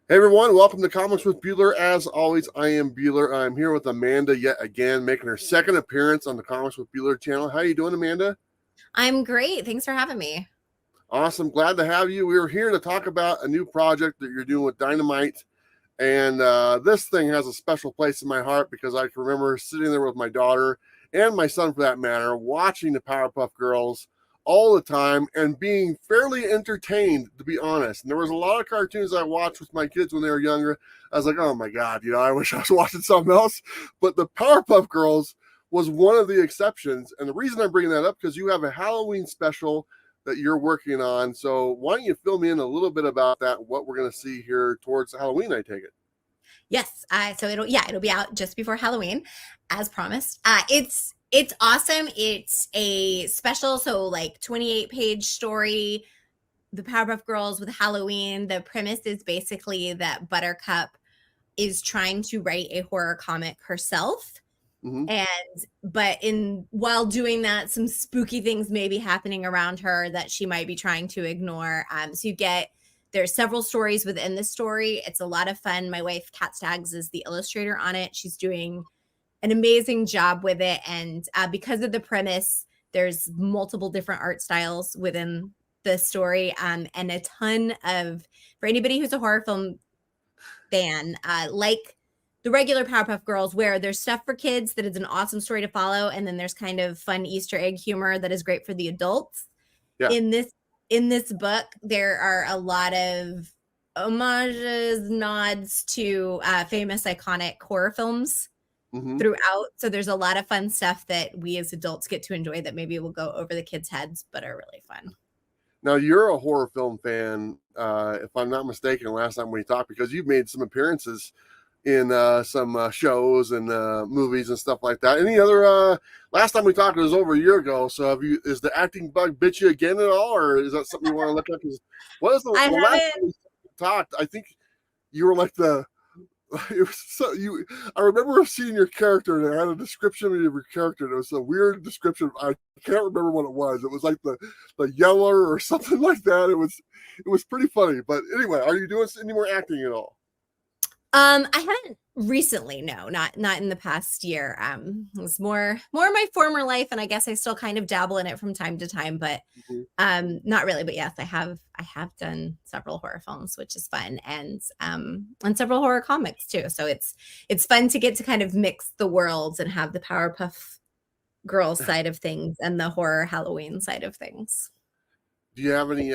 Hey everyone, welcome to Comics with Bueller. As always, I am Bueller. I'm here with Amanda yet again, making her second appearance on the Comics with Bueller channel. How you doing, Amanda? I'm great. Thanks for having me. Awesome, glad to have you. We were here to talk about a new project that you're doing with Dynamite, and this thing has a special place in my heart because I can remember sitting there with my daughter and my son, for that matter, watching the Powerpuff Girls all the time and being fairly entertained, to be honest. And there was a lot of cartoons I watched with my kids when they were younger. I was like, oh my God, I wish I was watching something else. But the Powerpuff Girls was one of the exceptions. And the reason I'm bringing that up, because you have a Halloween special that you're working on. So why don't you fill me in a little bit about that, what we're going to see here towards Halloween, I take it. Yes. So it'll be out just before Halloween, as promised. It's awesome. It's a special, so like 28-page story. The Powerpuff Girls with Halloween. The premise is basically that Buttercup is trying to write a horror comic herself. Mm-hmm. But while doing that, some spooky things may be happening around her that she might be trying to ignore. So there's several stories within the story. It's a lot of fun. My wife, Kat Staggs, is the illustrator on it. She's doing an amazing job with it. And because of the premise, there's multiple different art styles within the story, and a ton for anybody who's a horror film fan, like the regular Powerpuff Girls, where there's stuff for kids that is an awesome story to follow, and then there's kind of fun Easter egg humor that is great for the adults. Yeah. In this book, there are a lot of homages, nods to famous iconic horror films throughout. So there's a lot of fun stuff that we as adults get to enjoy that maybe will go over the kids' heads, but are really fun. Now, you're a horror film fan, if I'm not mistaken, last time we talked, because you've made some appearances in some shows and movies and stuff like that. Any other, last time we talked, it was over a year ago. So is the acting bug bit you again at all, or is that something you want to look at? What is the last time we talked? I think you were like it was I remember seeing your character, and I had a description of your character. And it was a weird description. I can't remember what it was. It was like the yeller or something like that. It was pretty funny. But anyway, are you doing any more acting at all? I haven't recently, no, not in the past year. It was more my former life, and I guess I still kind of dabble in it from time to time, but not really. But yes, I have done several horror films, which is fun, and several horror comics too. So it's fun to get to kind of mix the worlds and have the Powerpuff Girls side of things and the horror Halloween side of things. Do you have any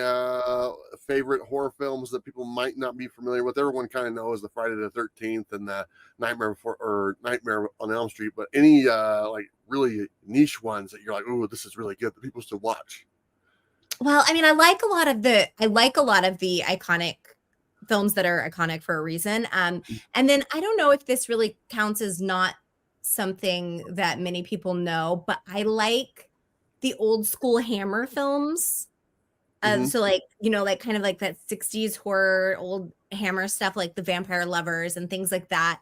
favorite horror films that people might not be familiar with? Everyone kind of knows the Friday the 13th and the Nightmare on Elm Street, but any like really niche ones that you're like, oh, this is really good that people should watch? Well, I mean, I like a lot of the iconic films that are iconic for a reason. And then I don't know if this really counts as not something that many people know, but I like the old school Hammer films. So like, like kind of like that 60s horror, old Hammer stuff, like the Vampire Lovers and things like that.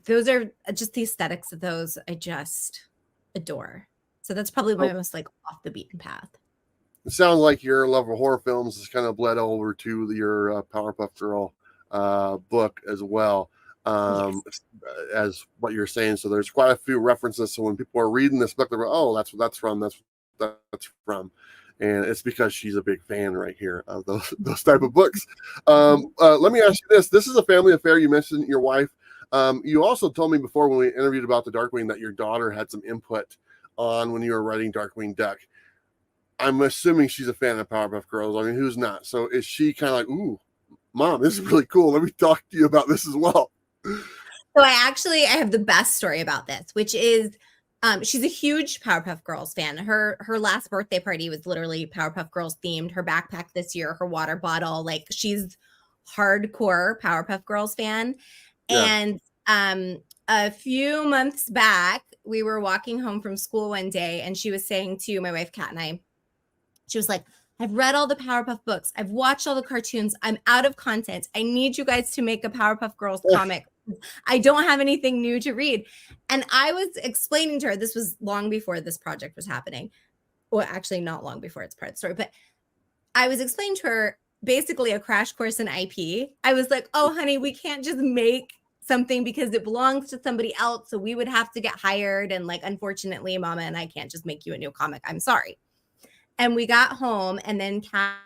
Those are just the aesthetics of those I just adore. So that's probably my most like off the beaten path. It sounds like your love of horror films has kind of bled over to your Powerpuff Girl book as well. Yes. As what you're saying. So there's quite a few references. So when people are reading this book, they're like, oh, that's what that's from. That's from. And it's because she's a big fan right here of those type of books. Let me ask you this. This is a family affair. You mentioned your wife. You also told me before when we interviewed about the Darkwing that your daughter had some input on when you were writing Darkwing Duck. I'm assuming she's a fan of Powerpuff Girls. I mean, who's not? So is she kind of like, ooh, Mom, this is really cool. Let me talk to you about this as well. So I have the best story about this, which is she's a huge Powerpuff Girls fan. Her last birthday party was literally Powerpuff Girls themed. Her backpack this year, her water bottle, like she's hardcore Powerpuff Girls fan. Yeah. And a few months back, we were walking home from school one day, and she was saying to my wife, Kat, and I, she was like, I've read all the Powerpuff books. I've watched all the cartoons. I'm out of content. I need you guys to make a Powerpuff Girls comic. I don't have anything new to read. And I was explaining to her, this was long before this project was happening. Well, actually not long before, it's part of the story, but I was explaining to her basically a crash course in IP. I was like, oh, honey, we can't just make something because it belongs to somebody else. So we would have to get hired. And like, unfortunately, Mama and I can't just make you a new comic. I'm sorry. And we got home, and then Kat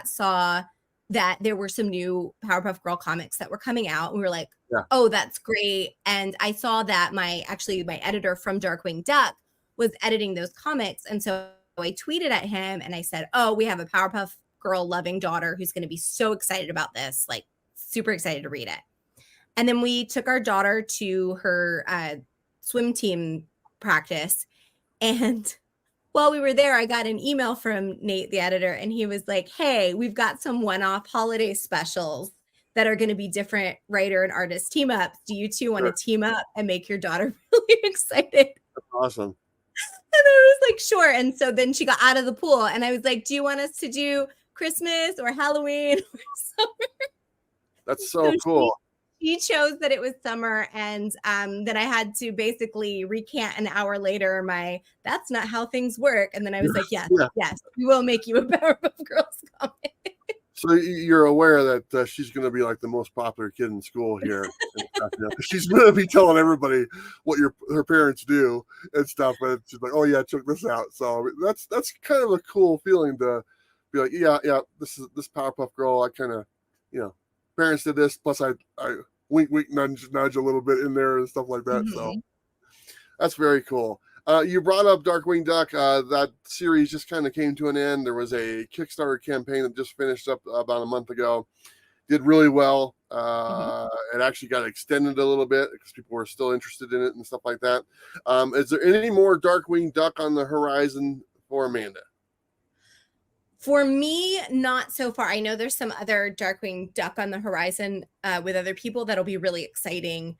saw that there were some new Powerpuff Girl comics that were coming out. And we were like, Yeah. oh, that's great. And I saw that my editor from Darkwing Duck was editing those comics. And so I tweeted at him and I said, oh, we have a Powerpuff Girl loving daughter who's going to be so excited about this, like super excited to read it. And then we took our daughter to her swim team practice. And while we were there, I got an email from Nate, the editor, and he was like, hey, we've got some one-off holiday specials that are going to be different writer and artist team ups. Do you two want to team up and make your daughter really excited? That's awesome. And I was like, sure. And so then she got out of the pool, and I was like, do you want us to do Christmas or Halloween or summer? That's so cool. She chose that it was summer, and then I had to basically recant an hour later that's not how things work. And then I was like, yes, we will make you a Powerpuff Girls comic. So you're aware that she's going to be like the most popular kid in school here. She's going to be telling everybody what her parents do and stuff. And she's like, oh yeah, check this out. So that's kind of a cool feeling to be like, yeah, this Powerpuff Girl. I kind of, parents did this. Plus I wink, nudge a little bit in there and stuff like that. Mm-hmm. So that's very cool. You brought up Darkwing Duck. That series just kind of came to an end. There was a Kickstarter campaign that just finished up about a month ago. Did really well. It actually got extended a little bit because people were still interested in it and stuff like that. Is there any more Darkwing Duck on the horizon for Amanda? For me, not so far. I know there's some other Darkwing Duck on the horizon with other people that'll be really exciting.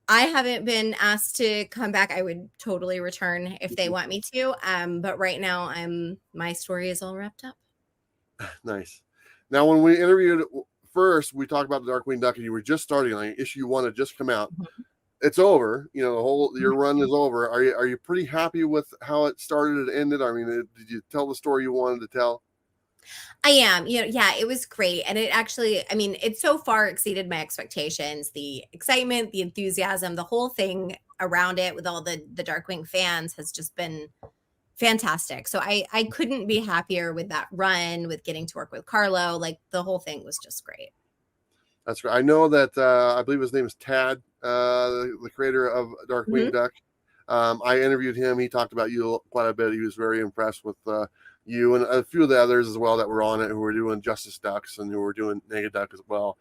I haven't been asked to come back. I would totally return if they want me to. But right now, my story is all wrapped up. Nice. Now, when we interviewed first, we talked about the Darkwing Duck, and you were just starting. Like issue 1 had just come out. Mm-hmm. It's over. Your run is over. Are you pretty happy with how it started and ended? I mean, did you tell the story you wanted to tell? I am, it was great. And it actually, it so far exceeded my expectations. The excitement, the enthusiasm, the whole thing around it with all the Darkwing fans has just been fantastic. So I couldn't be happier with that run, with getting to work with Carlo. Like the whole thing was just great. That's right. I know that I believe his name is Tad, the creator of Darkwing Duck. I interviewed him. He talked about you quite a bit. He was very impressed with you and a few of the others as well that were on it, who were doing Justice Ducks and who were doing Naked Duck as well.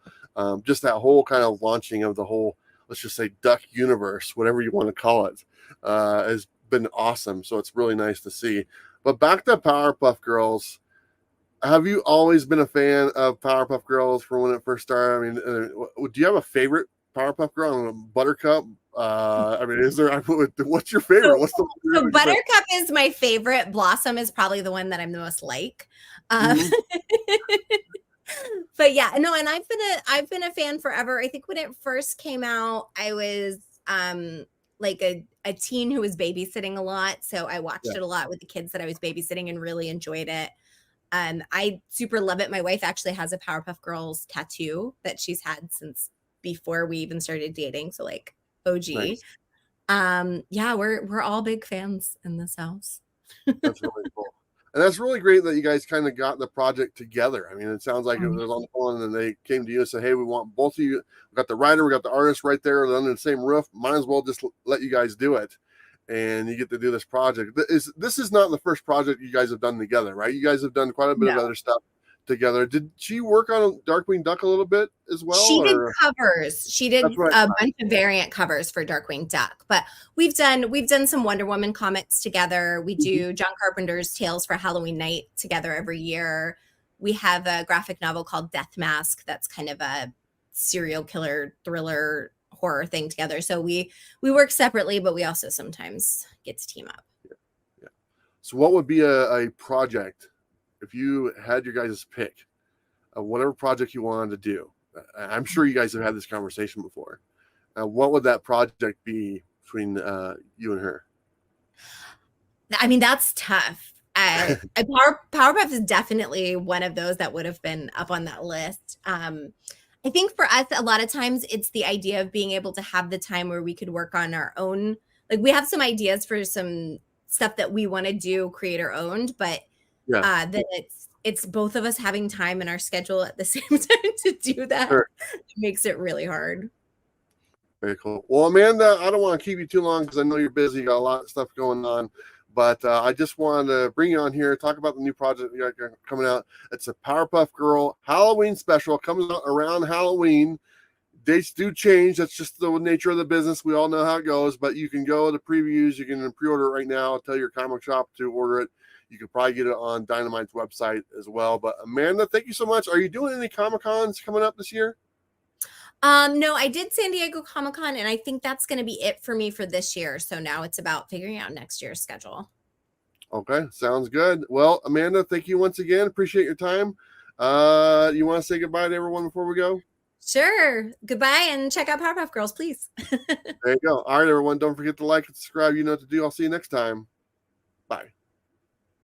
Just that whole kind of launching of the whole, let's just say, Duck universe, whatever you want to call it, has been awesome. So it's really nice to see. But back to Powerpuff Girls. Have you always been a fan of Powerpuff Girls from when it first started? I mean, do you have a favorite Powerpuff Girl? Buttercup? Is there? What's your favorite? So Buttercup is my favorite. Blossom is probably the one that I'm the most like. But yeah, no, and I've been a fan forever. I think when it first came out, I was like a teen who was babysitting a lot, so I watched it a lot with the kids that I was babysitting and really enjoyed it. I super love it. My wife actually has a Powerpuff Girls tattoo that she's had since before we even started dating. So like OG. Nice. We're all big fans in this house. That's really cool. And that's really great that you guys kind of got the project together. I mean, it sounds like it was on the phone and they came to you and said, hey, we want both of you. We got the writer, we got the artist right there under the same roof. Might as well just let you guys do it. And you get to do this project. This is not the first project you guys have done together, right? You guys have done quite a bit of other stuff together. Did she work on Darkwing Duck a little bit as well? She did covers. She did a bunch of variant covers for Darkwing Duck. But we've done some Wonder Woman comics together. We do John Carpenter's Tales for Halloween Night together every year. We have a graphic novel called Death Mask that's kind of a serial killer thriller horror thing together. So we work separately, but we also sometimes get to team up. Yeah. So what would be a project if you had your guys' pick of whatever project you wanted to do? I'm sure you guys have had this conversation before. What would that project be between you and her? I mean, that's tough. Powerpuff is definitely one of those that would have been up on that list. I think for us, a lot of times it's the idea of being able to have the time where we could work on our own. Like we have some ideas for some stuff that we want to do creator owned, but Yeah, that it's both of us having time in our schedule at the same time to do that. sure. It makes it really hard. Very cool. Well, Amanda, I don't want to keep you too long because I know you're busy. You got a lot of stuff going on. But I just wanted to bring you on here, talk about the new project you got coming out. It's a Powerpuff Girl Halloween special. Comes out around Halloween. Dates do change. That's just the nature of the business. We all know how it goes. But you can go to previews. You can pre-order it right now. Tell your comic shop to order it. You can probably get it on Dynamite's website as well. But Amanda, thank you so much. Are you doing any Comic-Cons coming up this year? No, I did San Diego Comic-Con, and I think that's going to be it for me for this year. So now it's about figuring out next year's schedule. Okay, sounds good. Well, Amanda, thank you once again. Appreciate your time. You want to say goodbye to everyone before we go? Sure. Goodbye, and check out Powerpuff Girls, please. There you go. All right, everyone. Don't forget to like and subscribe. You know what to do. I'll see you next time. Bye.